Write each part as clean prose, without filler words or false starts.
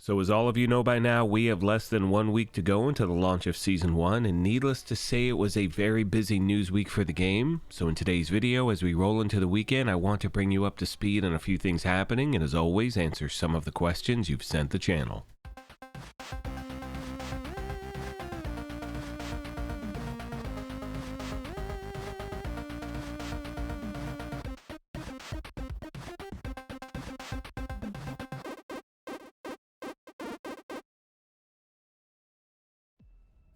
So as all of you know by now, we have less than 1 week to go until the launch of Season 1, and needless to say it was a very busy news week for the game. So in today's video, as we roll into the weekend, I want to bring you up to speed on a few things happening, and as always, answer some of the questions you've sent the channel.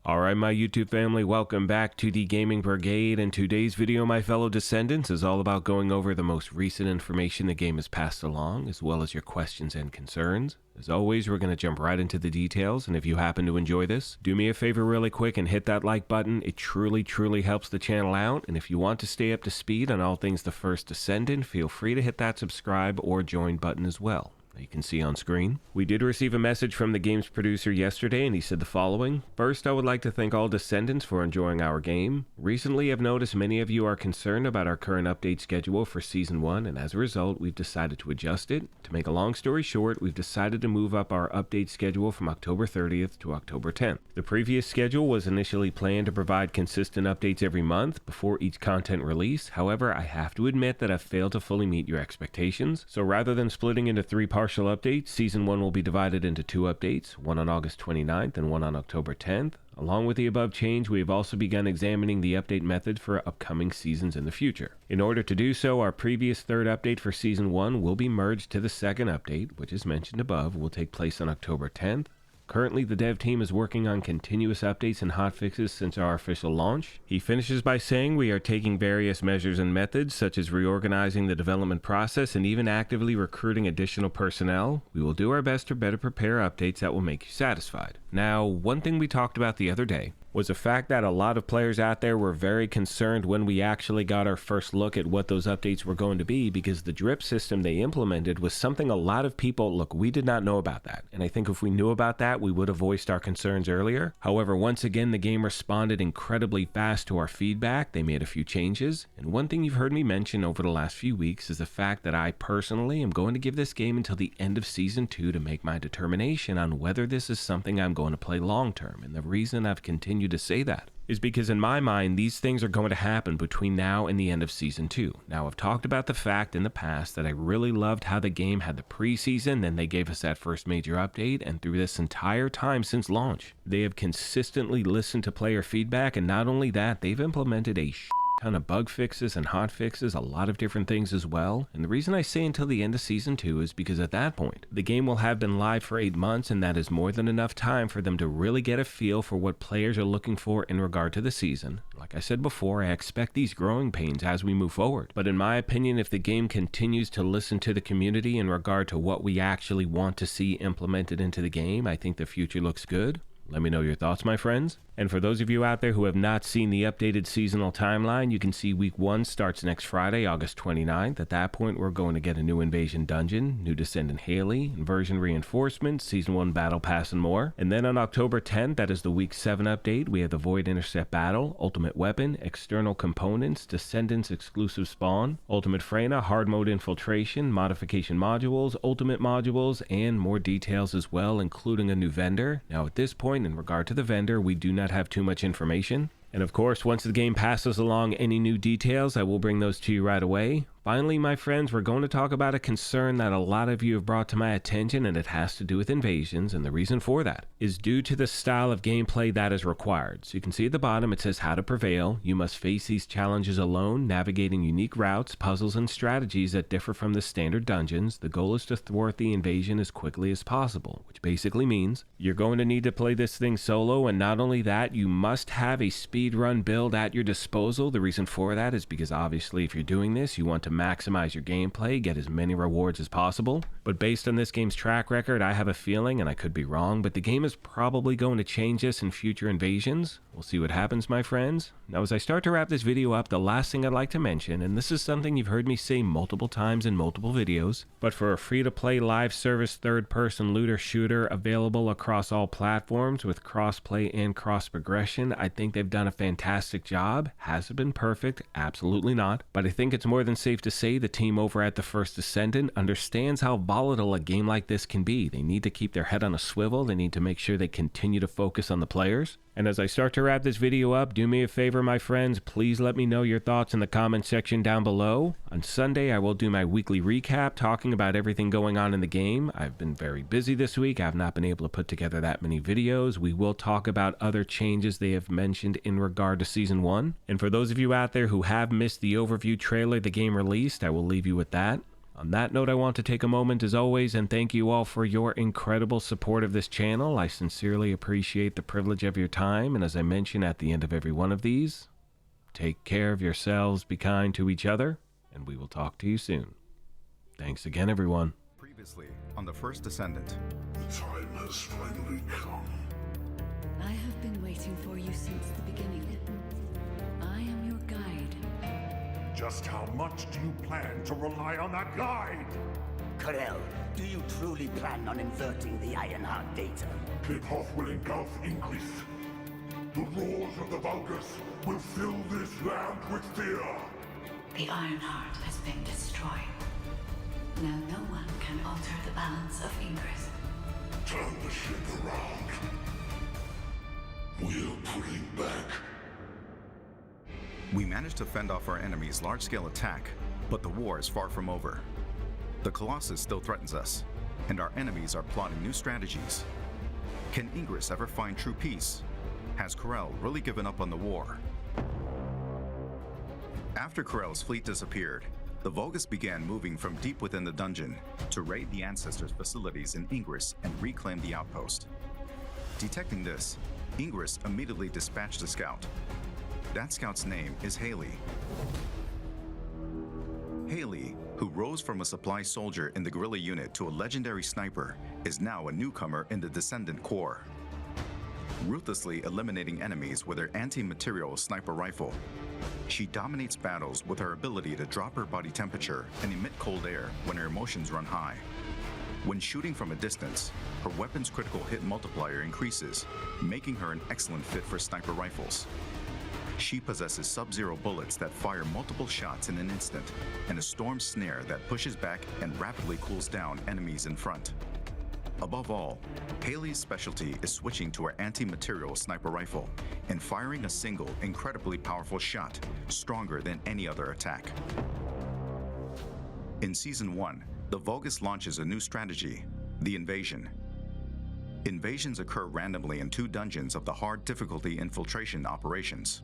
Alright my YouTube family, welcome back to the Gaming Brigade, and today's video, my fellow Descendants, is all about going over the most recent information the game has passed along, as well as your questions and concerns. As always, we're going to jump right into the details, and if you happen to enjoy this, do me a favor really quick and hit that like button. It truly helps the channel out, and if you want to stay up to speed on all things The First Descendant, feel free to hit that subscribe or join button as well. You can see on screen. We did receive a message from the game's producer yesterday, and he said the following. First, I would like to thank all Descendants for enjoying our game. Recently, I've noticed many of you are concerned about our current update schedule for Season 1, and as a result, we've decided to adjust it. To make a long story short, we've decided to move up our update schedule from October 30th to October 10th. The previous schedule was initially planned to provide consistent updates every month before each content release. However, I have to admit that I've failed to fully meet your expectations. So rather than splitting into 3 partial updates, Season 1 will be divided into 2 updates, one on August 29th and one on October 10th. Along with the above change, we have also begun examining the update methods for upcoming seasons in the future. In order to do so, our previous 3rd update for Season 1 will be merged to the 2nd update, which as mentioned above will take place on October 10th. Currently, the dev team is working on continuous updates and hotfixes since our official launch. He finishes by saying we are taking various measures and methods, such as reorganizing the development process and even actively recruiting additional personnel. We will do our best to better prepare updates that will make you satisfied. Now, one thing we talked about the other day was the fact that a lot of players out there were very concerned when we actually got our first look at what those updates were going to be, because the drip system they implemented was something a lot of people, look, we did not know about that. And I think if we knew about that, we would have voiced our concerns earlier. However, once again, the game responded incredibly fast to our feedback. They made a few changes. And one thing you've heard me mention over the last few weeks is the fact that I personally am going to give this game until the end of Season 2 to make my determination on whether this is something I'm going to play long term. And the reason I've continued to say that is because in my mind, these things are going to happen between now and the end of Season 2. Now, I've talked about the fact in the past that I really loved how the game had the preseason, then they gave us that first major update, and through this entire time since launch, they have consistently listened to player feedback, and not only that, they've implemented a ton of bug fixes and hot fixes, a lot of different things as well. And the reason I say until the end of Season 2 is because at that point, the game will have been live for 8 months, and that is more than enough time for them to really get a feel for what players are looking for in regard to the season. Like I said before, I expect these growing pains as we move forward. But in my opinion, if the game continues to listen to the community in regard to what we actually want to see implemented into the game, I think the future looks good. Let me know your thoughts, my friends. And for those of you out there who have not seen the updated seasonal timeline, you can see Week 1 starts next Friday, August 29th. At that point, we're going to get a new Invasion Dungeon, new Descendant Haley, Inversion Reinforcements, Season 1 Battle Pass, and more. And then on October 10th, that is the Week 7 update, we have the Void Intercept Battle, Ultimate Weapon, External Components, Descendants Exclusive Spawn, Ultimate Freyna, Hard Mode Infiltration, Modification Modules, Ultimate Modules, and more details as well, including a new vendor. Now at this point, in regard to the vendor, we do not have too much information. And of course, once the game passes along any new details, I will bring those to you right away. Finally, my friends, we're going to talk about a concern that a lot of you have brought to my attention, and it has to do with invasions, and the reason for that is due to the style of gameplay that is required. So you can see at the bottom it says how to prevail. You must face these challenges alone, navigating unique routes, puzzles, and strategies that differ from the standard dungeons. The goal is to thwart the invasion as quickly as possible, which basically means you're going to need to play this thing solo, and not only that, you must have a speedrun build at your disposal. The reason for that is because obviously if you're doing this, you want to maximize your gameplay, get as many rewards as possible. But based on this game's track record, I have a feeling, and I could be wrong, but the game is probably going to change this in future invasions. We'll see what happens, my friends. Now, as I start to wrap this video up, the last thing I'd like to mention, and this is something you've heard me say multiple times in multiple videos, but for a free-to-play live service third-person looter shooter available across all platforms with cross-play and cross-progression, I think they've done a fantastic job. Has it been perfect? Absolutely not. But I think it's more than safe to say the team over at The First Descendant understands how volatile a game like this can be. They need to keep their head on a swivel. They need to make sure they continue to focus on the players. And as I start to wrap this video up, do me a favor, my friends. Please let me know your thoughts in the comment section down below. On Sunday, I will do my weekly recap talking about everything going on in the game. I've been very busy this week. I've not been able to put together that many videos. We will talk about other changes they have mentioned in regard to Season 1. And for those of you out there who have missed the overview trailer the game released, I will leave you with that. On that note, I want to take a moment as always and thank you all for your incredible support of this channel. I sincerely appreciate the privilege of your time, and as I mention at the end of every one of these, take care of yourselves, be kind to each other, and we will talk to you soon. Thanks again, everyone. Previously on The First Descendant. The time has finally come. I have been waiting for you since the beginning. I am your guide. Just how much do you plan to rely on that guide? Corel, do you truly plan on inverting the Ironheart data? Kickoff will engulf Inquis. The roars of the Vulgus will fill this land with fear. The Ironheart has been destroyed. Now no one can alter the balance of Ingress. Turn the ship around. We're pulling back. We managed to fend off our enemy's large-scale attack, but the war is far from over. The Colossus still threatens us, and our enemies are plotting new strategies. Can Ingress ever find true peace? Has Corel really given up on the war? After Corel's fleet disappeared, the Vulgus began moving from deep within the dungeon to raid the Ancestors' facilities in Ingress and reclaim the outpost. Detecting this, Ingress immediately dispatched a scout. That scout's name is Haley. Haley, who rose from a supply soldier in the guerrilla unit to a legendary sniper, is now a newcomer in the Descendant Corps. Ruthlessly eliminating enemies with her anti-material sniper rifle, she dominates battles with her ability to drop her body temperature and emit cold air when her emotions run high. When shooting from a distance, her weapon's critical hit multiplier increases, making her an excellent fit for sniper rifles. She possesses sub-zero bullets that fire multiple shots in an instant, and a storm snare that pushes back and rapidly cools down enemies in front. Above all, Haley's specialty is switching to her anti-material sniper rifle and firing a single, incredibly powerful shot, stronger than any other attack. In Season 1, the Vulgus launches a new strategy, the Invasion. Invasions occur randomly in 2 dungeons of the hard difficulty infiltration operations.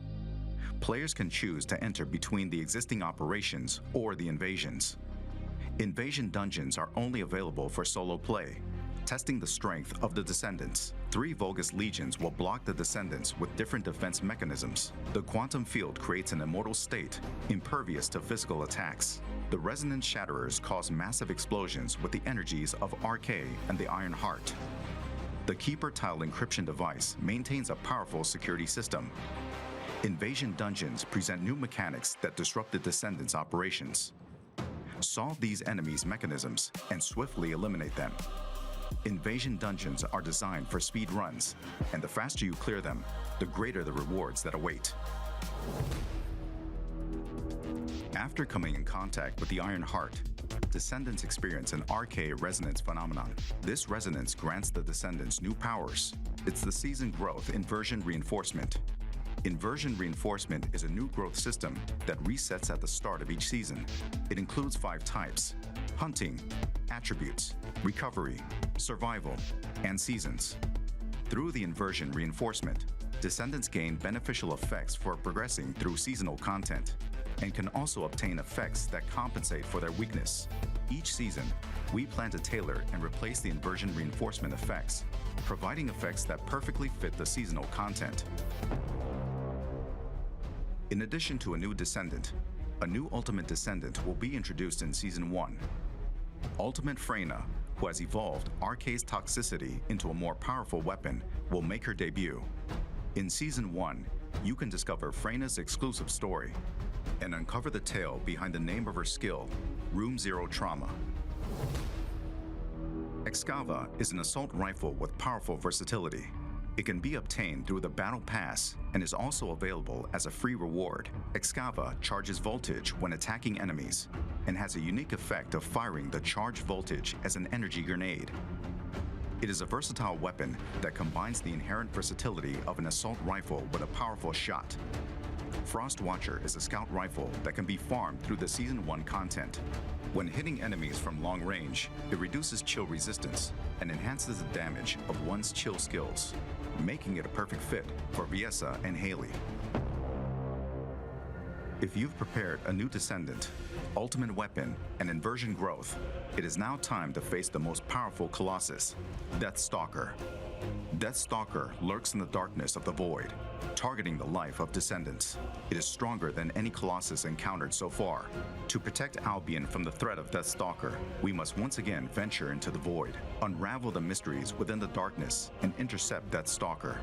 Players can choose to enter between the existing operations or the invasions. Invasion dungeons are only available for solo play, testing the strength of the Descendants. 3 Vulgus legions will block the Descendants with different defense mechanisms. The quantum field creates an immortal state, impervious to physical attacks. The Resonance Shatterers cause massive explosions with the energies of RK and the Iron Heart. The Keeper Tile encryption device maintains a powerful security system. Invasion dungeons present new mechanics that disrupt the Descendants' operations. Solve these enemies' mechanisms and swiftly eliminate them. Invasion dungeons are designed for speed runs, and the faster you clear them, the greater the rewards that await. After coming in contact with the Iron Heart, Descendants experience an RK resonance phenomenon. This resonance grants the Descendants new powers. It's the season growth inversion reinforcement. Inversion reinforcement is a new growth system that resets at the start of each season. It includes 5 types: hunting, attributes, recovery, survival, and seasons. Through the inversion reinforcement, Descendants gain beneficial effects for progressing through seasonal content, and can also obtain effects that compensate for their weakness. Each season, we plan to tailor and replace the inversion reinforcement effects, providing effects that perfectly fit the seasonal content. In addition to a new Descendant, a new Ultimate Descendant will be introduced in Season 1. Ultimate Freyna, who has evolved RK's toxicity into a more powerful weapon, will make her debut. In Season 1, you can discover Freyna's exclusive story and uncover the tale behind the name of her skill, Room Zero Trauma. Excava is an assault rifle with powerful versatility. It can be obtained through the Battle Pass and is also available as a free reward. Excava charges voltage when attacking enemies and has a unique effect of firing the charged voltage as an energy grenade. It is a versatile weapon that combines the inherent versatility of an assault rifle with a powerful shot. Frost Watcher is a scout rifle that can be farmed through the Season 1 content. When hitting enemies from long range, it reduces chill resistance and enhances the damage of one's chill skills, making it a perfect fit for Viessa and Haley. If you've prepared a new Descendant, ultimate weapon, and inversion growth, it is now time to face the most powerful Colossus, Deathstalker. Deathstalker lurks in the darkness of the void, targeting the life of Descendants. It is stronger than any Colossus encountered so far. To protect Albion from the threat of Deathstalker, we must once again venture into the void, unravel the mysteries within the darkness, and intercept Deathstalker.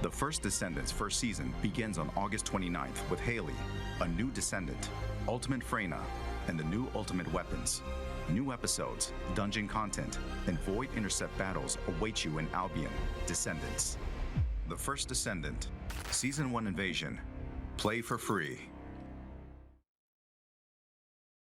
The First Descendant's first season begins on August 29th with Haley, a new Descendant, Ultimate Freyna, and the new Ultimate Weapons. New episodes, dungeon content, and void intercept battles await you in Albion, Descendants. The First Descendant, Season 1 Invasion. Play for free.